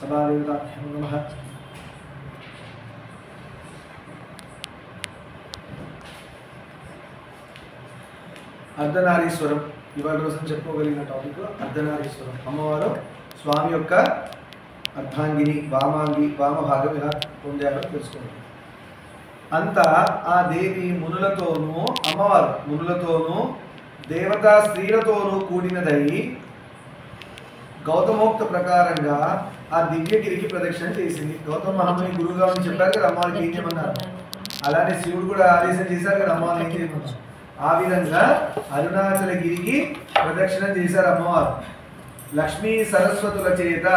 సభాదేవతాభ్యో నమః. అర్ధనారీశ్వరం ఇవాళ రోజున చెప్పుకోగలిగిన టాపిక్ అర్ధనారీశ్వరం. అమ్మవారు స్వామి యొక్క అర్ధాంగిని వామాంగి వామభాగం ఎలా పొందారో తెలుసుకోండి. అంతా ఆ దేవి మునులతోనూ అమ్మవారు మునులతోనూ దేవతా స్త్రీలతోనూ కూడినదై గౌతమోక్త ప్రకారంగా ఆ దివ్యగిరికి ప్రదక్షిణ చేసింది. గౌతమ మహాముని గురువుగా అని చెప్పారు కదా అమ్మవారికి ఏం చేయమన్నారు. అలానే శివుడు కూడా ఆదేశం చేశారు కదా అమ్మవారిని ఏం చేయమన్నారు. ఆ విధంగా అరుణాచలగిరికి ప్రదక్షిణ చేశారు అమ్మవారు. లక్ష్మీ సరస్వతుల చేత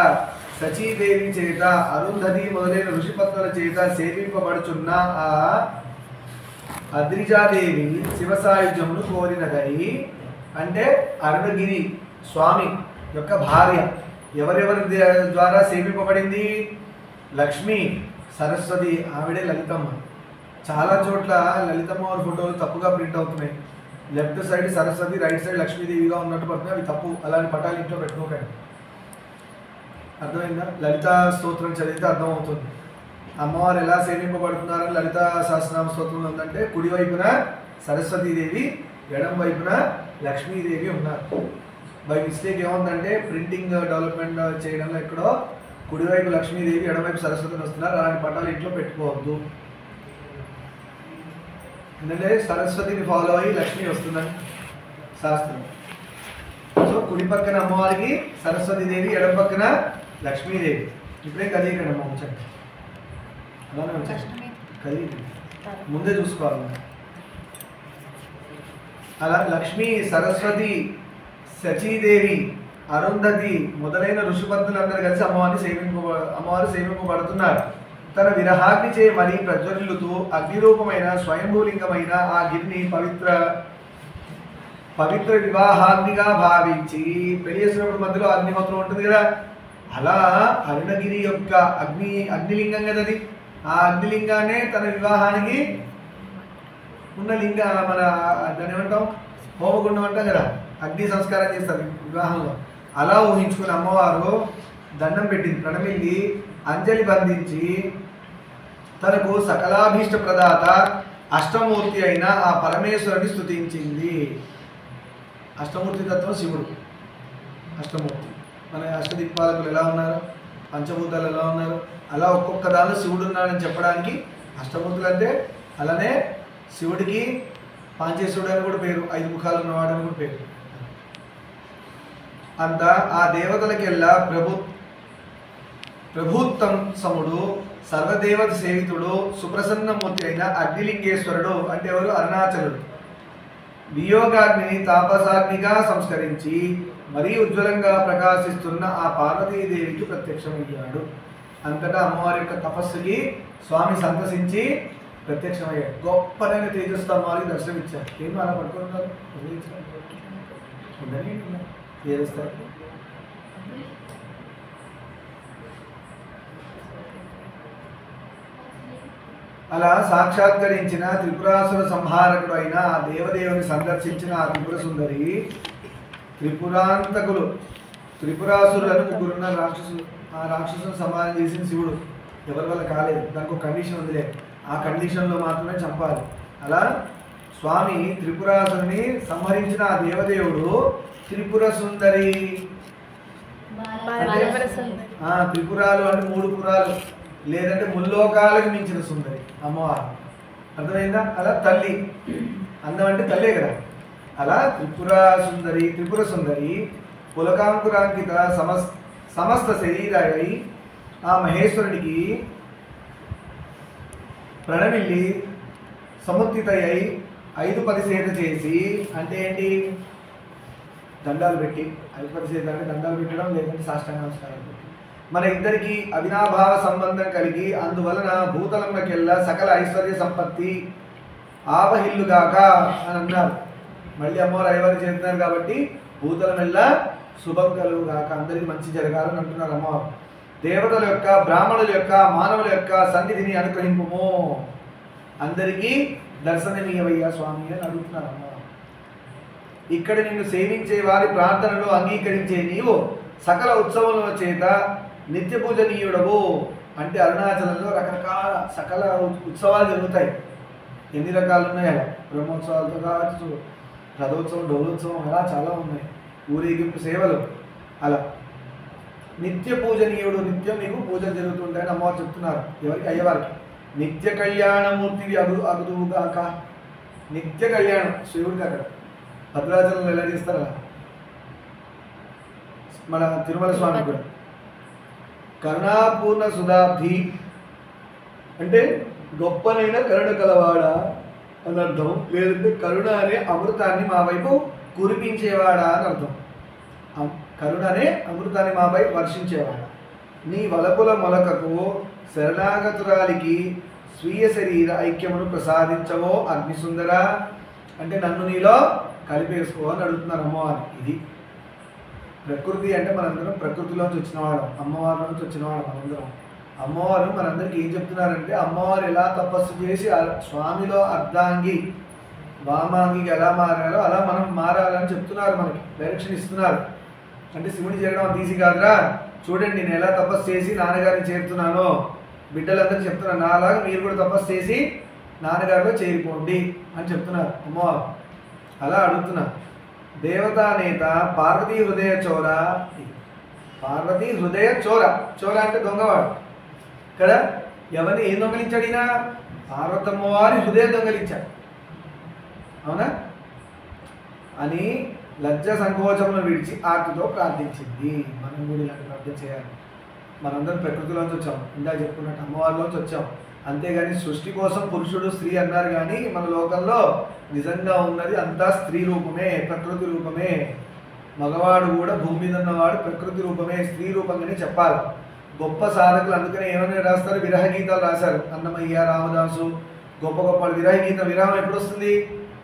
సచీదేవి చేత అరుంధతి మొదలైన ఋషిపత్నుల చేత సేవింపబడుచున్న ఆ అద్రిజాదేవి శివ సాయుధ్యమును కోరినదై అంటే అరుణగిరి స్వామి యొక్క భార్య ఎవరెవరి ద్వారా సేవింపబడింది? లక్ష్మి, సరస్వతి, ఆవిడే లలితమ్మ. చాలా చోట్ల లలితమ్మ వారి ఫోటోలు తప్పుగా ప్రింట్ అవుతున్నాయి. Left side Saraswati, right side లక్ష్మీదేవిగా ఉన్నట్టు పడుతున్నాయి. అవి తప్పు. అలాంటి పటాలు ఇంట్లో పెట్టుకోకండి. అర్థమైందా? లలితా స్తోత్రం చదివితే అర్థమవుతుంది అమ్మవారు ఎలా సేవింపబడుతున్నారని. లలితా సహస్రనామ స్తోత్రంలో ఉందంటే కుడివైపున సరస్వతీదేవి, ఎడం వైపున లక్ష్మీదేవి ఉన్నారు. బై మిస్టేక్ ఏముందంటే ప్రింటింగ్ డెవలప్మెంట్ చేయడంలో ఎక్కడో కుడివైపు లక్ష్మీదేవి, ఎడమవైపు సరస్వతిని వస్తున్నారు. అలాంటి పటాలు ఇంట్లో పెట్టుకోవద్దు. ఎందుకంటే సరస్వతిని ఫాలో అయ్యి లక్ష్మి వస్తుందని శాస్త్రం. సో కుడి పక్కన అమ్మవారికి సరస్వతీదేవి, ఎడం పక్కన లక్ష్మీదేవి. ఇప్పుడే కలియకండి అమ్మ ఉంచండి. అలానే ఉంచండి, కలిగి ముందే చూసుకోవాలి. అలా లక్ష్మీ, సరస్వతి, సచీదేవి, అరుంధతి మొదలైన ఋషిపత్నులందరూ కలిసి అమ్మవారు సేవింపబడుతున్నారు. తన విరహాగ్ని చే మరీ ప్రజ్వలిల్లుతూ అగ్నిరూపమైన స్వయంభూలింగమైన ఆ గిరిని పవిత్ర వివాహాగ్నిగా భావించి పెళ్లి చేసినప్పుడు మధ్యలో అగ్నిహోత్రం ఉంటుంది కదా, అలా అరుణగిరి యొక్క అగ్నిలింగం కదా అది. ఆ అగ్నిలింగానే తన వివాహానికి ఉన్న లింగ మన దాన్ని ఏమంటాం, హోమగుండం అంటాం కదా, అగ్ని సంస్కారం చేస్తారు వివాహంలో. అలా ఊహించుకుని అమ్మవారు దండం పెట్టింది, ప్రణమిల్లి అంజలి బంధించి తనకు సకలాభీష్ట ప్రదాత అష్టమూర్తి అయిన ఆ పరమేశ్వరుని స్తుతించింది. అష్టమూర్తి తత్వం శివుడు అష్టమూర్తి. మన అష్టదిక్పాలకులు ఎలా ఉన్నారు, పంచభూతాలు ఎలా ఉన్నారు, అలా ఒక్కొక్క దానిలో శివుడు ఉన్నాడని చెప్పడానికి అష్టమూర్తులు అంటే. అలానే శివుడికి పాంచేశ్వరుడు అని కూడా పేరు, 5 ముఖాలు ఉన్నవాడు అని కూడా పేరు. అంతా ఆ దేవతలకెల్లా ప్రభుత్వం సముడు సర్వదేవత సేవితుడు సుప్రసన్నమూర్తి అయిన అగ్నిలింగేశ్వరుడు అంటే ఎవరు? అరుణాచలుడు. వియోగాగ్నిని తాపసాగ్నిగా సంస్కరించి మరీ ఉజ్వలంగా ప్రకాశిస్తున్న ఆ పార్వతీదేవికి ప్రత్యక్షమయ్యాడు. అంతటా అమ్మవారి యొక్క తపస్సుకి స్వామి సంతసించి ప్రత్యక్షమయ్యాడు. గొప్పనైన తేజస్తంభాలకి దర్శనమిచ్చారు. ఏం అలా పడుకుంటున్నారు? ఏస్తారు అలా సాక్షాత్కరించిన త్రిపురాసుర సంహారకుడు అయిన ఆ దేవదేవుని సందర్శించిన ఆ త్రిపుర సుందరి త్రిపురాంతకులు త్రిపురాసురులను ముగ్గురున్న రాక్షసులు. ఆ రాక్షసులను సంహారం చేసిన శివుడు ఎవరి వల్ల కాలేదు. దానికి ఒక కండిషన్ ఉందిలే, ఆ కండిషన్లో మాత్రమే చంపాలి. అలా స్వామి త్రిపురాసురుని సంహరించిన ఆ దేవదేవుడు త్రిపుర సుందరి. త్రిపురాలు అంటే 3 పురాలు లేదంటే ముల్లోకాలకు మించిన సుందరి అమ్మవారు. అర్థమైందా? అలా తల్లి, అందం అంటే తల్లే కదా. అలా త్రిపుర సుందరి పులకాంకురాంకిత సమస్త శరీరాయి ఆ మహేశ్వరునికి ప్రణమిల్లి సముత్తితయ్యి 5-10 సేద చేసి, అంటే ఏంటి, దండాలు పెట్టి. 5-10 సేద అంటే దండాలు పెట్టడం, లేదంటే సాష్టాంగ నమస్కారం పెట్టి మన ఇద్దరికి అవినాభావ సంబంధం కలిగి అందువలన భూతలంకెల్లా సకల ఐశ్వర్య సంపత్తి ఆవహిల్లుగాక అని అన్నారు. మళ్ళీ అమ్మవారు ఐవారు చేస్తున్నారు కాబట్టి భూతలమెల్లా శుభం కలుగుగాక, అందరికీ మంచి జరగాలని అంటున్నారు అమ్మవారు. దేవతల యొక్క, బ్రాహ్మణుల యొక్క, మానవుల యొక్క సన్నిధిని అనుగ్రహింపుము, అందరికీ దర్శనమీయవయ్యా స్వామి అని అడుగుతున్నారు అమ్మవారు. ఇక్కడ నిన్ను సేవించే వారి ప్రార్థనలు అంగీకరించే నీవు సకల ఉత్సవముల చేత నిత్య పూజనీయుడవు అంటే అరుణాచలంలో రకరకాల సకల ఉత్సవాలు జరుగుతాయి. ఎన్ని రకాలు ఉన్నాయి అలా, బ్రహ్మోత్సవాలతో కావచ్చు, రథోత్సవం, డోలోత్సవం, అలా చాలా ఉన్నాయి, ఊరేగింపు సేవలు అలా. నిత్య పూజనీయుడు, నిత్యం నీకు పూజలు జరుగుతుంటాయని అమ్మవారు చెప్తున్నారు. ఎవరికి? అయ్యవారికి. నిత్య కళ్యాణమూర్తివి అగుదువుగాక. నిత్య కళ్యాణం శివుడికి అక్కడ భద్రాచలంలో ఎలా చేస్తారు అలా మన తిరుమల స్వామి కూడా. కరుణాపూర్ణ సుధాబ్ధి అంటే గొప్పనైన కరుణ కలవాడా అని అర్థం, లేదంటే కరుణ అనే అమృతాన్ని మా వైపు కురిపించేవాడా అని అర్థం. కరుణ అనే అమృతాన్ని మాపై వర్షించేవాడా. నీ వలపుల మొలకకు శరణాగతురాలికి స్వీయ శరీర ఐక్యమును ప్రసాదించవో అగ్నిసుందర అంటే నన్ను నీలో కలిపేసుకో అని అడుగుతున్నారు అమ్మవారు. ఇది ప్రకృతి అంటే మనందరం ప్రకృతిలోంచి వచ్చినవాళ్ళం, అమ్మవారిలోంచి వచ్చినవాళ్ళం మనందరం. అమ్మవారు మనందరికీ ఏం చెప్తున్నారంటే అమ్మవారు ఎలా తపస్సు చేసి స్వామిలో అర్ధాంగి వామాంగికి ఎలా మారాలో అలా మనం మారాలని చెప్తున్నారు, మనకి డైరెక్షన్ ఇస్తున్నారు. అంటే శివుని చేరడం తీసి కాదురా, చూడండి నేను ఎలా తపస్సు చేసి నాన్నగారిని చేరుతున్నానో, బిడ్డలందరూ చెప్తున్నారు నాలాగా మీరు కూడా తపస్సు చేసి నాన్నగారిలో చేరిపోండి అని చెప్తున్నారు అమ్మవారు. అలా అడుగుతున్నారు. దేవతానేత పార్వతీ హృదయ చోర, పార్వతీ హృదయ చోర, చోర అంటే దొంగవాడు కదా. ఎవరిని ఏం దొంగలించాడినా? పార్వతమ్మ వారి హృదయం దొంగలించాడు, అవునా అని లజ్జ సంకోచమును విడిచి ఆర్తితో ప్రార్థించింది. మనం కూడా ఇలాంటి ప్రార్థన చేయాలి. మనందరం ప్రకృతిలోంచి వచ్చాం, ఇందాక చెప్పుకున్నట్టు అమ్మవారిలోంచి వచ్చాం. అంతేగాని సృష్టి కోసం పురుషుడు స్త్రీ అన్నారు, కానీ మన లోకంలో నిజంగా ఉన్నది అంతా స్త్రీ రూపమే, ప్రకృతి రూపమే. మగవాడు కూడా భూమి మీద ఉన్నవాడు ప్రకృతి రూపమే, స్త్రీ రూపంగానే చెప్పాలి. గొప్ప సాధకులు అందుకనే ఏమైనా రాస్తారు, విరహ గీతాలు రాశారు. అన్నమయ్య, రామదాసు, గొప్ప గొప్ప విరహ గీతం. విరహం ఎప్పుడు వస్తుంది?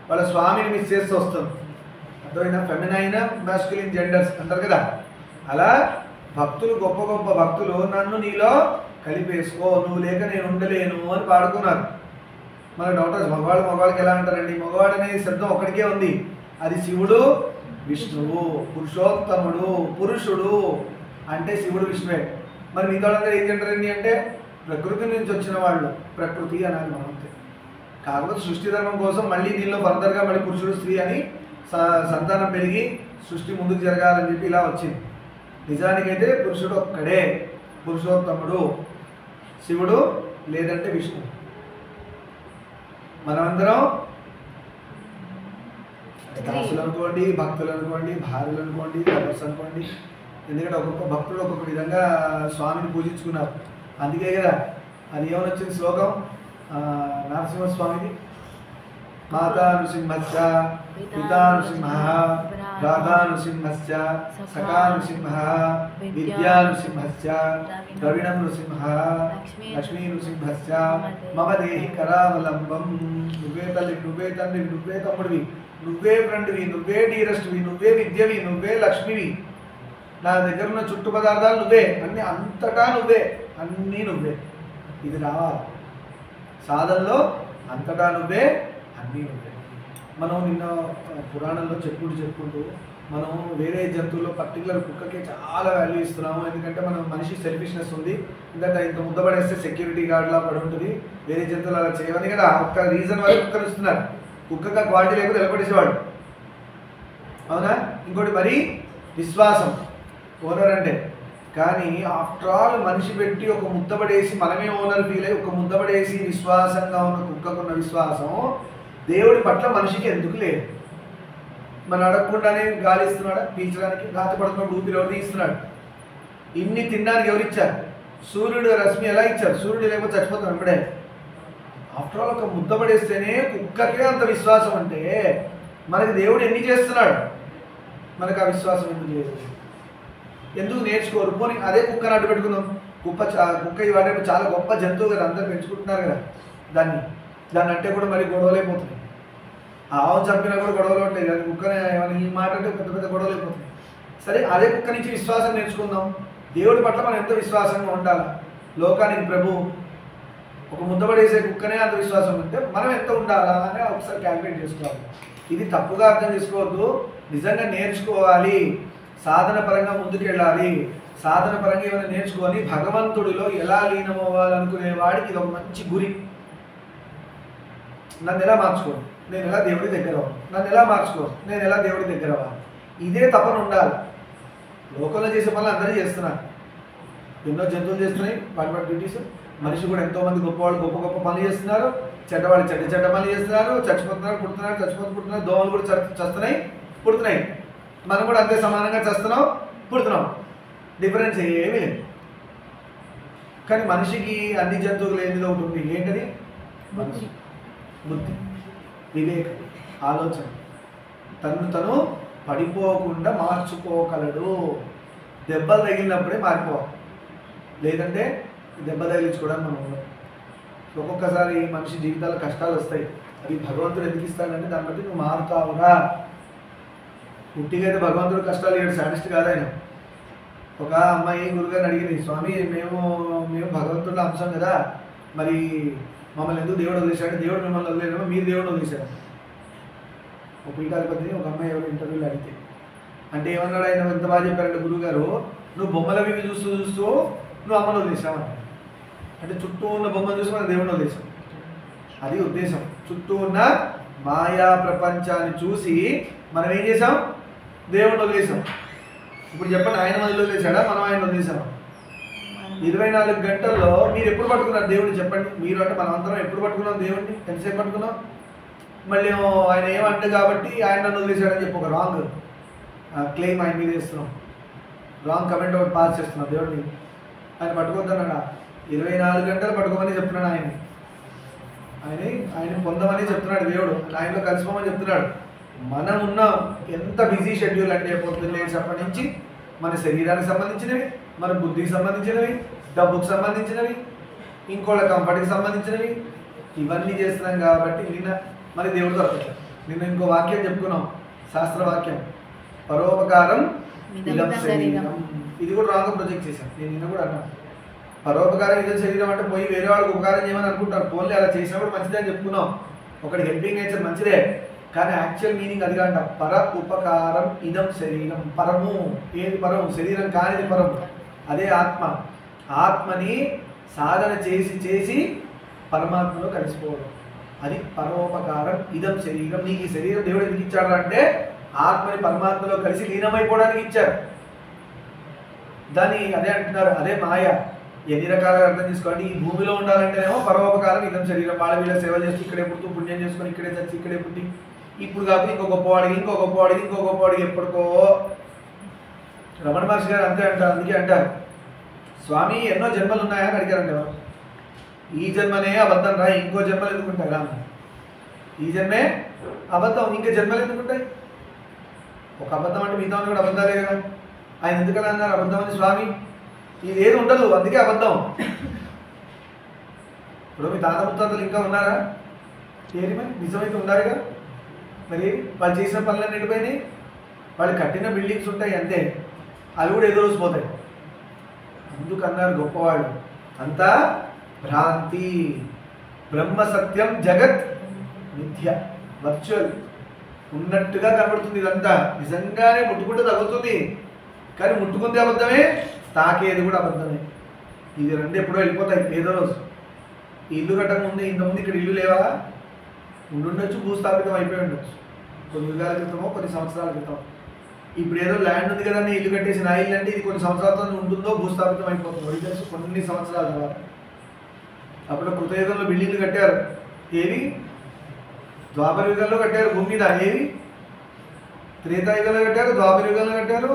వాళ్ళ స్వామిని మిస్ చేస్తూ వస్తుంది. అర్థమైనా? ఫెమినైన్, మాస్కులిన్ జెండర్స్ అంటారు కదా. అలా భక్తులు, గొప్ప గొప్ప భక్తులు నన్ను నీలో కలిపేసుకో, నువ్వు లేక నేను ఉండలేను అని పాడుకున్నారు. మన డాక్టర్స్ మగవాళ్ళకి ఎలా అంటారండి? మగవాడు అనే శబ్దం ఒక్కడికే ఉంది, అది శివుడు విష్ణువు. పురుషోత్తముడు, పురుషుడు అంటే శివుడు విష్ణువే. మరి మిగతా వాళ్ళందరూ ఏం తింటారండి అంటే ప్రకృతి నుంచి వచ్చిన వాళ్ళు, ప్రకృతి అనాలి మనం. కాకపోతే సృష్టి ధర్మం కోసం మళ్ళీ దీనిలో ఫర్దర్గా మళ్ళీ పురుషుడు స్త్రీ అని సంతానం పెరిగి సృష్టి ముందుకు జరగాలని చెప్పి ఇలా వచ్చింది. నిజానికైతే పురుషుడు ఒక్కడే, పురుషోత్తముడు శివుడు, లేదంటే విష్ణువు. మనమందరం దాసులు అనుకోండి, భక్తులు అనుకోండి, భార్యలు అనుకోండి, లవర్స్ అనుకోండి. ఎందుకంటే ఒక్కొక్క భక్తుడు ఒక్కొక్క విధంగా స్వామిని పూజించుకున్నారు. అందుకే కదా అది ఏమని వచ్చింది శ్లోకం నరసింహస్వామిది, మాతా నృసింహస్య పితా నృసింహ రాధా నృసింహస్య సఖా నృసింహ విద్యా నృసింహస్య ద్రవిణ నృసింహ లక్ష్మీ నృసింహస్య మమ దేహి కరావలంబం. నువ్వే తల్లి, నువ్వే తండ్రి, నువ్వే తమ్ముడివి, నువ్వే ఫ్రెండ్వి, నువ్వే డీరెస్ట్వి, నువ్వే విద్యవి, నువ్వే లక్ష్మివి. నా దగ్గర ఉన్న చుట్టు పదార్థాలు నువ్వే, అన్నీ అంతటా నువ్వే, అన్నీ నువ్వే. ఇది రావాలి సాధనలో. అంతటా నువ్వే, అన్నీ నువ్వే. మనం నిన్న పురాణంలో చెప్పుకుంటూ మనం వేరే జంతువుల్లో పర్టికులర్ కుక్కకే చాలా వాల్యూ ఇస్తున్నాము. ఎందుకంటే మనం మనిషి సెల్ఫిష్నెస్ ఉంది. ఎందుకంటే ఇంత ముద్దపడేస్తే సెక్యూరిటీ గార్డ్లా పడి ఉంటుంది, వేరే జంతువులు అలా చేయవని కదా ఒక్క రీజన్ వల్ల కుక్కను ఇస్తున్నారు. కుక్కగా క్వాలిటీ లేకపోతే ఎలపడేసేవాడు, అవునా? ఇంకోటి మరి విశ్వాసం ఓనర్ అంటే. కానీ ఆఫ్టర్ ఆల్ మనిషి పెట్టి ఒక ముద్దపడేసి మనమే ఓనర్ ఫీల్ అయ్యి ఒక ముద్దపడేసి విశ్వాసంగా ఉన్న కుక్కకున్న విశ్వాసం దేవుడి పట్ల మనిషికి ఎందుకు లేదు? మనం అడగకుండానే గాలి ఇస్తున్నాడా పీల్చడానికి? రాత్రి పడుతున్నప్పుడు ఊపిరి ఎవరు తీస్తున్నాడు? ఇన్ని తినడానికి ఎవరు ఇచ్చారు? సూర్యుడు రశ్మి ఎలా ఇచ్చారు? సూర్యుడు లేకపోతే చచ్చిపోతాం ఇప్పుడే. ఆఫ్టర్ ఆల్ ఒక ముద్దపడేస్తేనే కుక్కకే అంత విశ్వాసం అంటే మనకి దేవుడు ఎన్ని చేస్తున్నాడు? మనకు ఆ విశ్వాసం ఎందుకు లేదు? ఎందుకు నేర్చుకోరు? పోనీ అదే కుక్కను అడ్డు పెట్టుకుందాం. కుక్క ఇవాళ చాలా గొప్ప జంతువు కదా, అందరూ పెంచుకుంటున్నారు కదా దాన్ని అంటే కూడా మరి గొడవలైపోతుంది. ఆవును చంపినా కూడా గొడవలు ఉంటాయి, కానీ కుక్కనే ఏమైనా ఈ మాట అంటే పెద్ద పెద్ద గొడవలు అయిపోతుంది. సరే అదే కుక్క నుంచి విశ్వాసం నేర్చుకుందాం. దేవుడి పట్ల మనం ఎంత విశ్వాసంగా ఉండాలి? లోకానికి ప్రభు ఒక ముద్దపడేసే కుక్కనే అంత విశ్వాసం ఉంటే మనం ఎంత ఉండాలా అని ఒకసారి క్యాల్కులేట్ చేసుకోవాలి. ఇది తప్పుగా అర్థం చేసుకోవద్దు, నిజంగా నేర్చుకోవాలి. సాధన పరంగా ముందుకు వెళ్ళాలి, సాధన పరంగా ఏమైనా నేర్చుకొని భగవంతుడిలో ఎలా లీనమవ్వాలనుకునే వాడికి ఇది ఒక మంచి గురి. నన్ను ఎలా మార్చుకోను, నేను ఎలా దేవుడి దగ్గర అవ్వాలి, నన్ను ఎలా మార్చుకోను, నేను ఎలా దేవుడి దగ్గర అవ్వాలి, ఇదే తపన ఉండాలి. లోకంలో చేసే పనులు అందరూ చేస్తున్నారు, ఎన్నో జంతువులు చేస్తున్నాయి వాటి డ్యూటీస్. మనిషి కూడా ఎంతోమంది గొప్పవాళ్ళు గొప్ప గొప్ప పనులు చేస్తున్నారు, చెడ్డవాళ్ళు చెడ్డ చెడ్డ పనులు చేస్తున్నారు, చచ్చిపోతున్నారు పుడుతున్నారు, పుడుతున్నారు, దోమలు కూడా చస్తున్నాయి పుడుతున్నాయి. మనం కూడా అంతే సమానంగా చేస్తున్నాం పుడుతున్నాం, డిఫరెన్స్ ఏమీ లేదు. కానీ మనిషికి అన్ని జంతువులు ఏమిదో ఒకటి ఉంది, ఏంటది? మనసు, బుద్ధి, వివేకం, ఆలోచన. తను పడిపోకుండా మార్చుకోగలడు. దెబ్బలు తగిలినప్పుడే మారిపోవాలి, లేదంటే దెబ్బ తగిలించుకోవడానికి మనం ఉన్నాం. ఒక్కొక్కసారి మనిషి జీవితాల్లో కష్టాలు వస్తాయి, అది భగవంతుడు ఎందుకు ఇస్తాడంటే దాన్ని బట్టి నువ్వు మారుతావురా. పుట్టిగా అయితే భగవంతుడు కష్టాలు ఇవ్వడు, సాడిస్ట్ కాదు ఆయన. ఒక అమ్మాయి గురుగారిని అడిగింది, స్వామి మేము భగవంతుడిలో అంశం కదా, మరి మమ్మల్ని ఎందుకు దేవుడు వదిలేశాడు? దేవుడు మిమ్మల్ని వదిలేదేమో, మీరు దేవుడు వదిలేశాడు. ఒక పీఠాధిపతిని ఒక అమ్మాయి ఎవరు ఇంటర్వ్యూలో అడిగితే, అంటే ఏమన్నాడు ఆయన, ఎంత బాగా చెప్పారంటే గురుగారు, నువ్వు బొమ్మలవి చూస్తూ నువ్వు అమ్మను వదిలేసావు అంటే చుట్టూ ఉన్న బొమ్మను చూసి మనం దేవుడిని వదిలేసాం. అది ఉద్దేశం. చుట్టూ ఉన్న మాయా ప్రపంచాన్ని చూసి మనం ఏం చేసాం? దేవుడిని వదిలేసాం. ఇప్పుడు చెప్పండి, ఆయన వదిలేసాడా మనం ఆయన వదిలేసామా? 24 గంటల్లో మీరు ఎప్పుడు పట్టుకున్నారు దేవుడిని చెప్పండి? మీరు అంటే మనం అందరం ఎప్పుడు పట్టుకున్నాం దేవుడిని? ఎంతసేపు పట్టుకున్నాం? మళ్ళీ ఆయన ఏమంటే కాబట్టి ఆయన నన్ను వదిలేశాడని చెప్పి ఒక రాంగ్ క్లెయిమ్ ఆయన మీద వేస్తున్నాం, రాంగ్ కమెంట్ ఒకటి పాస్ చేస్తున్నాం దేవుడిని. ఆయన పట్టుకోద్దన్నాడా? 24 గంటలు పట్టుకోమని చెప్తున్నాడు ఆయన పొందమని చెప్తున్నాడు దేవుడు, ఆయనలో కలిసిపోమని చెప్తున్నాడు. మనం ఉన్నాం ఎంత బిజీ షెడ్యూల్ అంటే పొద్దున్న లేచినప్పటి నుంచి మన శరీరానికి సంబంధించినవి, మన బుద్ధికి సంబంధించినవి, డబ్బుకు సంబంధించినవి, ఇంకోళ్ళ కంఫర్ట్కి సంబంధించినవి, ఇవన్నీ చేస్తున్నాం కాబట్టి మరి దేవుడు దొరకట్లేదు. నిన్న ఇంకో వాక్యం చెప్పుకున్నాం, శాస్త్రవాక్యం, పరోపకారం ఇదం శరీరం. ఇది కూడా రాంగ్ ప్రొజెక్ట్ చేశాను నేను, నిన్న కూడా అన్నాను. పరోపకారం ఇదం శరీరం అంటే పోయి వేరే వాళ్ళకి ఉపకారం చేయమని అనుకుంటారు. ఫోన్లే అలా చేసినప్పుడు మంచిదే అని చెప్పుకున్నాం, ఒకటి హెల్పింగ్ నేచర్ మంచిదే, కానీ యాక్చువల్ మీనింగ్ అది కాంట. పర ఉపకారం ఇదం శరీరం. పరము ఏది? పరం. శరీరం కానిది పరం, అదే ఆత్మ. ఆత్మని సాధన చేసి పరమాత్మలో కలిసిపోవడం, అది పరోపకారం ఇదం శరీరం. నీకు ఈ శరీరం దేవుడు ఎందుకు ఇచ్చాడు అంటే ఆత్మని పరమాత్మలో కలిసి లీనమైపోవడానికి ఇచ్చారు. దాన్ని అదే అంటున్నారు, అదే మాయ. ఎన్ని రకాలుగా అర్థం చేసుకోండి. ఈ భూమిలో ఉండాలంటేనేమో పరోపకారం ఇదం శరీరం, వాళ్ళ వీళ్ళ సేవలు చేసి ఇక్కడే పుడుతూ పుణ్యం చేసుకొని ఇక్కడే చచ్చి ఇక్కడే పుట్టి, ఇప్పుడు కాకపోతే ఇంకో గొప్పవాడికి ఎప్పటికో. రమణ మహర్షి గారు అంతే అంటారు. అందుకే అంటారు, స్వామి ఎన్నో జన్మలు ఉన్నాయా అని అడిగారంట. ఈ జన్మనే అబద్ధం రా, ఇంకో జన్మలు ఎందుకుంటారా? ఈ జన్మే అబద్ధం, ఇంకా జన్మలు ఎందుకుంటాయి? ఒక అబద్ధం అంటే మిగతా కూడా అబద్ధాలే కదా. ఆయన ఎందుకలా అన్నారు అబద్ధం అని? స్వామి ఇది ఏది ఉండదు, అందుకే అబద్ధం. ఇప్పుడు మీ తాత ముత్తాతలు ఇంకా ఉన్నారా? ఏది మరి నిజమైతే ఉన్నారుగా. మరి వాళ్ళు చేసిన పనులన్నీ ఎండిపోయినాయి, వాళ్ళు కట్టిన బిల్డింగ్స్ ఉంటాయి అంతే, అవి కూడా ఏదో రోజు పోతాయి. అందుకన్నారు గొప్పవాళ్ళు, అంతా భ్రాంతి, బ్రహ్మ సత్యం, జగత్ మిథ్య, వర్చువల్. ఉన్నట్టుగా కనబడుతుంది ఇదంతా, నిజంగానే ముట్టుకుంటే తగ్గుతుంది, కానీ ముట్టుకుంది అబద్ధమే, తాకేది కూడా అబద్ధమే. ఇది రెండు ఎప్పుడో వెళ్ళిపోతాయి ఏదో రోజు. ఈ ఇల్లు కట్టక ముందు ఇంతకుముందు ఇక్కడ ఇల్లు లేవా? ఉండుండొచ్చు, భూస్థాపితం అయిపోయి ఉండొచ్చు కొన్ని యుగాల క్రితమో కొన్ని సంవత్సరాల క్రితం. ఇప్పుడు ఏదో ల్యాండ్ ఉంది కదా ఇల్లు కట్టేసి నా ఇల్లు అంటే ఇది కొన్ని సంవత్సరాలతో ఉంటుందో భూస్థాపితం అయిపోతుంది, అది తెలుసు కొన్ని సంవత్సరాల తర్వాత. అప్పుడు కృతయుగంలో బిల్డింగ్లు కట్టారు, ఏవి? ద్వాపర యుగంలో కట్టారు భూమి మీద, ఏవి? త్రేతాయుగంలో కట్టారు, ద్వాపర యుగంలో కట్టారు.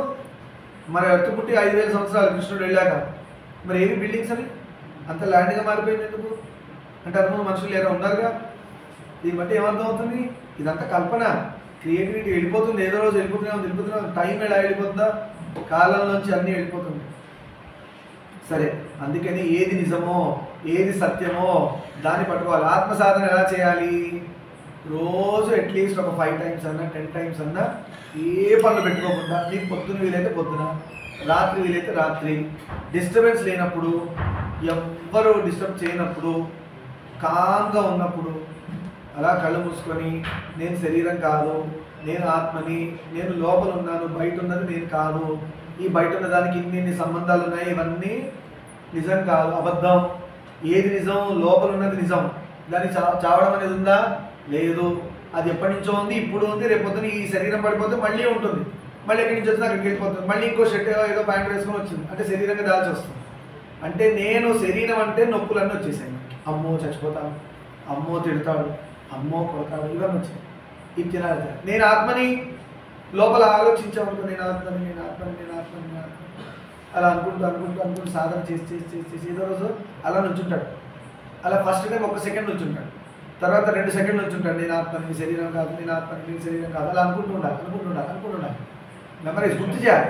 మరి అట్టుపుట్టి 5000 సంవత్సరాలు కృష్ణుడు వెళ్ళాక, మరి ఏవి బిల్డింగ్స్ అని? అంత ల్యాండ్గా మారిపోయింది ఎందుకు అంటే అందులో మనుషులు లేరా? ఉన్నారుగా. దీన్ని బట్టి ఏమర్థం అవుతుంది? ఇదంతా కల్పన, క్రియేటివిటీ వెళ్ళిపోతుంది, ఏదో రోజు వెళ్ళిపోతున్నాం. టైం ఎలా వెళ్ళిపోతుందా? కాలంలోంచి అన్నీ వెళ్ళిపోతుంది. సరే, అందుకని ఏది నిజమో ఏది సత్యమో దాన్ని పట్టుకోవాలి. ఆత్మ సాధన ఎలా చేయాలి? రోజు అట్లీస్ట్ ఒక 5 times అన్నా 10 times అన్నా ఏ పనులు పెట్టుకోకుండా, నీకు పొద్దున వీలైతే పొద్దున, రాత్రి వీలైతే రాత్రి, డిస్టర్బెన్స్ లేనప్పుడు, ఎవ్వరు డిస్టర్బ్ చేయనప్పుడు, కామ్గా ఉన్నప్పుడు అలా కళ్ళు మూసుకొని నేను శరీరం కాదు, నేను ఆత్మని, నేను లోపల ఉన్నాను, బయట ఉన్నది నేను కాదు, ఈ బయట ఉన్న దానికి ఇన్ని సంబంధాలు ఉన్నాయి, ఇవన్నీ నిజం కాదు, అబద్ధం. ఏది నిజం? లోపల ఉన్నది నిజం. దానికి చావడం అనేది ఉందా? లేదు. అది ఎప్పటి నుంచో ఉంది, ఇప్పుడు ఉంది, రేపు పొద్దున ఈ శరీరం పడిపోతే మళ్ళీ ఉంటుంది, మళ్ళీ ఎక్కడి నుంచి వచ్చింది అక్కడికి వెళ్ళిపోతుంది, మళ్ళీ ఇంకో షర్ట్ ఏదో ప్యాంట్ వేసుకొని వచ్చింది అంటే శరీరంగా దాల్చి వస్తుంది. అంటే నేను శరీరం అంటే నొప్పులన్నీ వచ్చేసాయి. అమ్మో చచ్చిపోతాను, అమ్మో తిడతాడు, అమ్మో కొడతాడు, ఇవన్నీ వచ్చాయి. ఇది తినాలి. నేను ఆత్మని లోపల ఆలోచించామనుకో, నేను ఆత్మని, నేను ఆత్మని, నేను ఆత్మని, నేను ఆత్మని అలా అనుకుంటూ అనుకుంటూ అనుకుంటూ సాధన చేసి చేసి చేసి చేసి ఏదో రోజు అలా నుంచుంటాడు. అలా ఫస్ట్ టైం 1 సెకండ్ నుంచుంటాడు, తర్వాత 2 సెకండ్లు నుంచుంటాడు. నేను ఆత్మని, శరీరం కాదు, నేను ఆత్మని, నేను శరీరం కాదు, అలా అనుకుంటూ ఉండాలి, అనుకుంటూ ఉండాలి, అనుకుంటూ ఉండాలి. మెమరీస్ గుర్తు చేయాలి.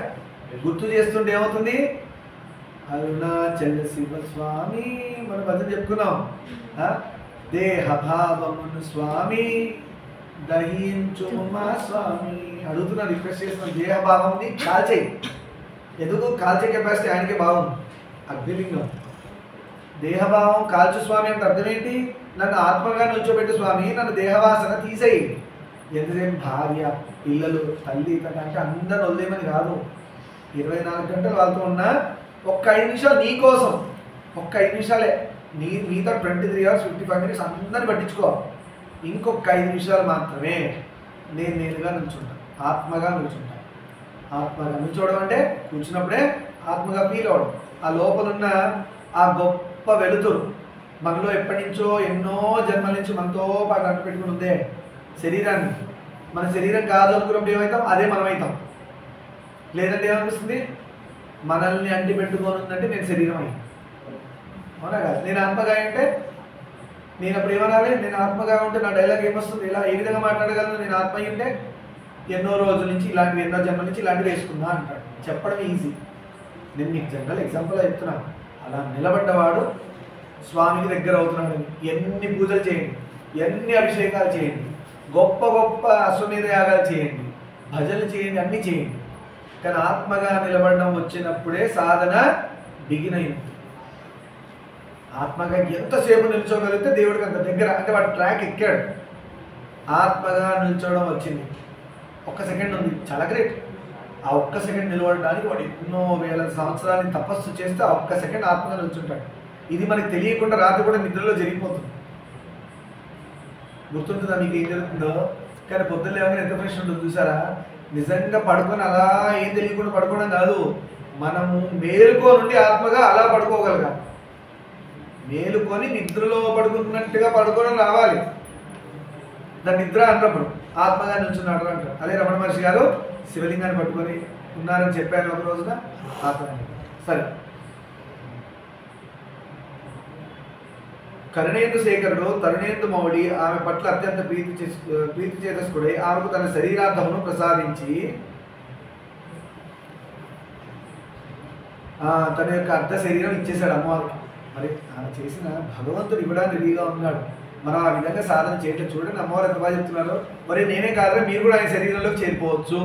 గుర్తు చేస్తుంటే ఏమవుతుంది? అరుణాచల శివ స్వామి మనం భజన చెప్పుకున్నాం. దేహభావమును స్వామి దహించు మా స్వామి అడుగుతున్నా, రిక్వెస్ట్ చేస్తున్నా. దేహభావంని కాల్చేయి. ఎందుకు? కాల్చే కెపాసిటీ ఆయనకే బాగుంది. అగ్నిలింగం. దేహభావం కాల్చు స్వామి అంటే అర్థం ఏంటి? నన్ను ఆత్మగా నుంచోబెట్టు స్వామి, నన్ను దేహవాసన తీసేయి. ఎంతసేపు భార్య, పిల్లలు, తల్లి అంటే అందరిని వదిలేమని కాదు. 24 గంటలు వాళ్ళతో ఉన్నా ఒక్క 5 నిమిషాలు నీ కోసం, ఒక్క 5 నిమిషాలే. మీతో 23 hours 55 minutes అందరిని పట్టించుకో. ఇంకొక 5 నిమిషాలు మాత్రమే నేనుగా నుంచుంటాను, ఆత్మగా నుంచుంటాను. ఆత్మగా నుంచోవడం అంటే కూర్చున్నప్పుడే ఆత్మగా ఫీల్ అవ్వడం. ఆ లోపలున్న ఆ గొప్ప వెలుతురు మనలో ఎప్పటి నుంచో ఎన్నో జన్మల నుంచి మనతో పాటు అంటు పెట్టుకుని ఉందే శరీరాన్ని. మన శరీరం కాదు అనుకున్నప్పుడు ఏమవుతాం? అదే మనమవుతాం. లేదంటే ఏమనిపిస్తుంది? మనల్ని అంటి పెట్టుకొని ఉందంటే నేను శరీరం అయ్యి, అవునా కాదు? నేను ఆత్మగా అంటే నేను అప్పుడు ఏమనాలి? నేను ఆత్మగా ఉంటే నా డైలాగ్ ఏమొస్తుంది? ఇలా ఏ విధంగా మాట్లాడగలను? నేను ఆత్మ అయి ఉంటే ఎన్నో రోజుల నుంచి ఇలాంటివి, ఎన్నో జన్మల నుంచి ఇలాంటివి వేసుకున్నా అంటాడు. చెప్పడం ఈజీ. నేను మీకు జనరల్ ఎగ్జాంపుల్ చెప్తున్నాను. అలా నిలబడ్డవాడు స్వామికి దగ్గర అవుతున్నాడని ఎన్ని పూజలు చేయండి, ఎన్ని అభిషేకాలు చేయండి, గొప్ప గొప్ప అశ్వమేధ యాగాలు చేయండి, భజనలు చేయండి, అన్నీ చేయండి. కానీ ఆత్మగా నిలబడడం వచ్చినప్పుడే సాధన బిగిన్ అయింది. ఆత్మగా ఎంతసేపు నిల్చోగలిగితే దేవుడికి అంత దగ్గర, అంటే వాడు ట్రాక్ ఎక్కాడు. ఆత్మగా నిల్చోవడం వచ్చింది. 1 సెకండ్ ఉంది, చాలా గ్రేట్. ఆ 1 సెకండ్ నిలబడడానికి వాడు ఎన్నో వేల సంవత్సరాలని తపస్సు చేస్తే ఆ 1 సెకండ్ ఆత్మగా నిల్చుంటాడు. ఇది మనకి తెలియకుండా రాత్రి కూడా నిద్రలో జరిగిపోతుంది. గుర్తుంటుందా మీకు ఏం జరుగుతుందో? కానీ పొద్దున్న లేవగానే ఎంత ఫ్రెష్ ఉంటుంది చూసారా? నిజంగా పడుకొని అలా ఏం తెలియకుండా పడుకోవడం కాదు, మనము మేలుకో నుండి ఆత్మగా అలా పడుకోగలగా. మేలుకొని నిద్రలో పడుకున్నట్టుగా పడుకోవడం రావాలి. దాని నిద్ర అన్నప్పుడు ఆత్మగా నిల్చున్నాడు అంటారు. అదే రమణ మహర్షి గారు శివలింగాన్ని పట్టుకొని ఉన్నారని చెప్పాను ఒక రోజున. ఆత్మ సరే. కరుణేందు శేఖరుడు తరుణేందు మౌళి ఆమె పట్ల అత్యంత ప్రీతి చేతస్కుడై ఆమెకు తన శరీరార్థమును ప్రసాదించి తన యొక్క అర్ధ శరీరం ఇచ్చేశాడు అమ్మవారికి. మరి ఆమె చేసిన భగవంతుడు ఇవ్వడానికి రెడీగా ఉన్నాడు. మనం ఆ విధంగా సాధన చేయట్లేదు. చూడండి అమ్మవారు ఎంత బాగా చెప్తున్నారు. మరి నేనే కాదు, మీరు కూడా ఆయన శరీరంలోకి చేరిపోవచ్చు.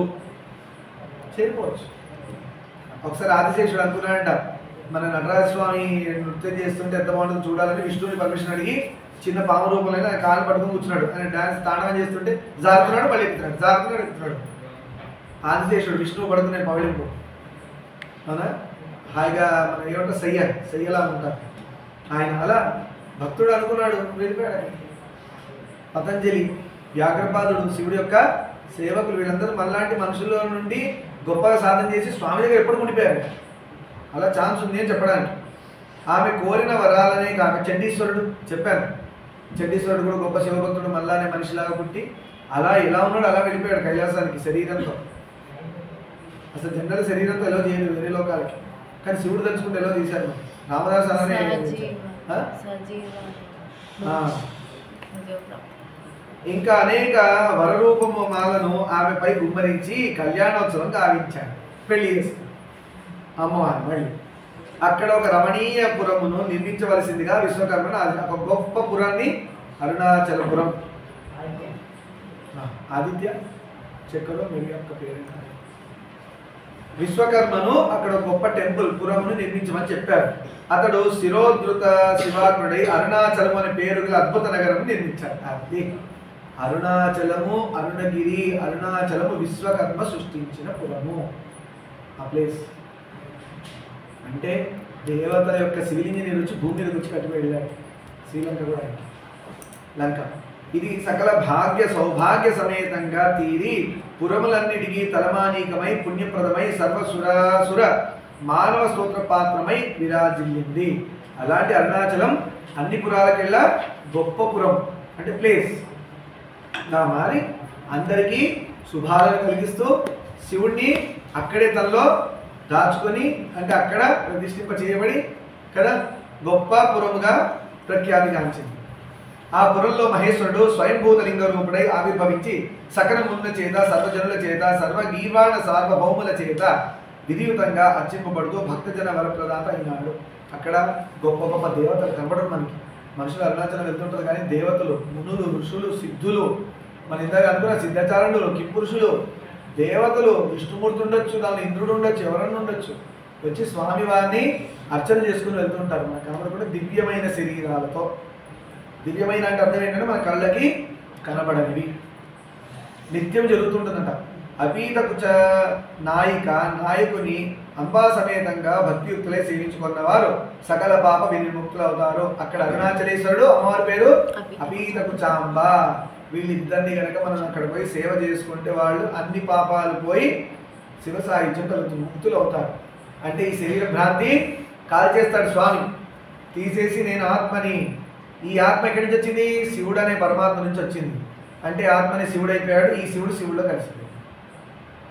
ఒకసారి ఆదిశేషుడు అనుకున్నాడంట, మన నటరాజ స్వామి నృత్యం చేస్తుంటే ఎంత బాగుంటుందో చూడాలని విష్ణువుని పర్మిషన్ అడిగి చిన్న పాము రూపంలో ఆయన కాలు పట్టుకుని కూర్చున్నాడు. ఆయన డాన్స్ తాండవం చేస్తుంటే జారుతున్నాడు, మళ్ళీ ఎక్కుతున్నాడు, జారుతున్నాడు, ఎక్కుతున్నాడు. ఆదిశేషుడు విష్ణువు పడుతున్నాడు పవళింపు. అవునా? హాయిగా మనం ఏమంటారు, సయ్యలా ఉంటారు ఆయన. అలా భక్తుడు అనుకున్నాడు, వెళ్ళిపోయాడు. పతంజలి, వ్యాఘ్రపాదుడు, శివుడి యొక్క సేవకులు, వీళ్ళందరూ మనలాంటి మనుషుల నుండి గొప్పగా సాధన చేసి స్వామి దగ్గర ఎప్పుడు ఉండిపోయారు. అలా ఛాన్స్ ఉంది అని చెప్పడానికి. ఆమె కోరిన వరాలనే కాక చండీశ్వరుడు చెప్పాను. చండీశ్వరుడు కూడా గొప్ప శివభక్తుడు, మళ్ళానే మనిషిలాగా పుట్టి అలా ఎలా ఉన్నాడు అలా వెళ్ళిపోయాడు కైలాసానికి శరీరంతో. అసలు జనరల్ శరీరంతో ఎలా చేయలేదు వేరే లోకాలకి, కానీ శివుడు తెలుసుకుంటే ఎలా తీశారు. రామదాస్ అలానే ఇంకా అనేక వరరూపము మాలను ఆమెపై గుమ్మరించి కళ్యాణోత్సవం గావించాడు. పెళ్లి చేసి అమ్మవారు మళ్ళీ అక్కడ ఒక రమణీయ పురమును నిర్మించవలసిందిగా విశ్వకర్మను ఒక గొప్ప పురాన్ని అరుణాచలపురం. ఆదిత్య చెక్కలో మీ యొక్క పేరు విశ్వకర్మను అక్కడ గొప్ప టెంపుల్ పురమును నిర్మించమని చెప్పారు. అతడు శిరోధృత శివాగ్నుడై అరుణాచలం అనే పేరు గల అద్భుత నగరం నిర్మించాడు. అది అరుణాచలము, అరుణగిరి, అరుణాచలము విశ్వకర్మ సృష్టించిన పురము. ఆ ప్లేస్ అంటే దేవతల యొక్క శివలింగిని రుచి భూమి మీద రుచి కట్టి వెళ్ళాడు. శ్రీలంక కూడా లంక. ఇది సకల భాగ్య సౌభాగ్య సమేతంగా తీరి పురములన్నిటికీ తలమానీకమై పుణ్యప్రదమై సర్వసురాసుర మానవ స్తోత్ర పాత్రమై విరాజిల్లింది. అలాంటి అరుణాచలం అన్ని పురాలకెల్లా గొప్ప పురం అంటే ప్లేస్ నా మారి అందరికీ శుభాలను కలిగిస్తూ శివుణ్ణి అక్కడే తనలో దాచుకొని అంటే అక్కడ ప్రతిష్ఠింప చేయబడి కదా గొప్ప పురముగా ప్రఖ్యాతిగాంచింది. ఆ పురంలో మహేశ్వరుడు స్వయంభూతలింగ రూపుడై ఆవిర్భవించి సకలమున్న చేత సర్వజనుల చేత సర్వగీర్వాణ సార్వభౌముల చేత విధియుతంగా అర్చింపబడుతూ భక్తజన వరప్రదాత అయినాడు. అక్కడ గొప్ప గొప్ప దేవతలు కనబడరు మనకి. మనుషులు అరుణాచలం వెళ్తుంటారు కానీ దేవతలు, మునులు, ఋషులు, సిద్ధులు, మన ఇందాక అనుకున్న సిద్ధాచారణులు, కింపురుషులు, దేవతలు, విష్ణుమూర్తి ఉండొచ్చు, దాని ఇంద్రుడు ఉండొచ్చు, ఎవరన్నా ఉండొచ్చు, వచ్చి స్వామివారిని అర్చన చేసుకుని వెళ్తుంటారు. మన కనబడకుండా దివ్యమైన శరీరాలతో. దివ్యమైన అంటే అర్థం ఏంటంటే మన కళ్ళకి కనబడనివి. నిత్యం జరుగుతుంటుందంట. అపీత కుచ నాయకుని అంబా సమేతంగా భక్తియుక్తులై సేవించుకున్న వారు సకల పాప విముక్తులు అవుతారు. అక్కడ అరుణాచలేశ్వరుడు, అమ్మవారి పేరు అపీత కుచాంబ. వీళ్ళిద్దరిని కనుక మనం అక్కడ పోయి సేవ చేసుకుంటే వాళ్ళు అన్ని పాపాలు పోయి శివ సాహిత్యం కలుగుతుంది, ముక్తులు అవుతారు. అంటే ఈ శరీర భ్రాంతి కాల్చేస్తాడు స్వామి, తీసేసి నేను ఆత్మని. ఈ ఆత్మ ఎక్కడి నుంచి వచ్చింది? శివుడు అనే పరమాత్మ నుంచి వచ్చింది. అంటే ఆత్మని శివుడు అయిపోయాడు, ఈ శివుడు శివుడిలో కలిసిపోయాడు.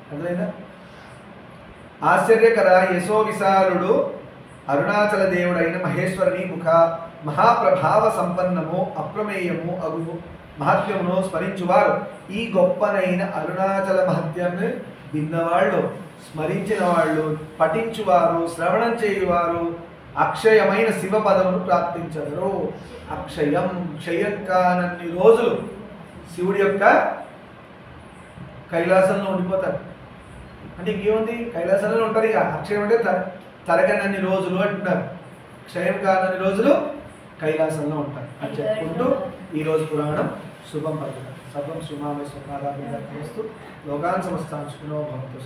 అర్థమైందా? ఆశ్చర్యకర యశో విశాలుడు అరుణాచల దేవుడైన మహేశ్వరుని ముఖ మహాప్రభావ సంపన్నము అప్రమేయము అగు మహత్యమును స్మరించువారు ఈ గొప్పనైన అరుణాచల మహత్యాన్ని విన్నవాళ్ళు, స్మరించిన వాళ్ళు, పఠించువారు, శ్రవణం చేయువారు అక్షయమైన శివ పదమును ప్రాప్తించరు. అక్షయం, క్షయం కానన్ని రోజులు శివుడి యొక్క కైలాసంలో ఉండిపోతారు. అంటే ఇంకేముంది, కైలాసంలో ఉంటారు. ఇక అక్షయం అంటే తరగనన్ని రోజులు అంటున్నారు, క్షయం కానన్ని రోజులు కైలాసంలో ఉంటారు అని చెప్పుకుంటూ ఈరోజు పురాణం శుభం పలుకుతారు. సర్వం శుభామే స్వకారాభిస్తూ లోకాన్ సమస్తాంశునో భవంతు.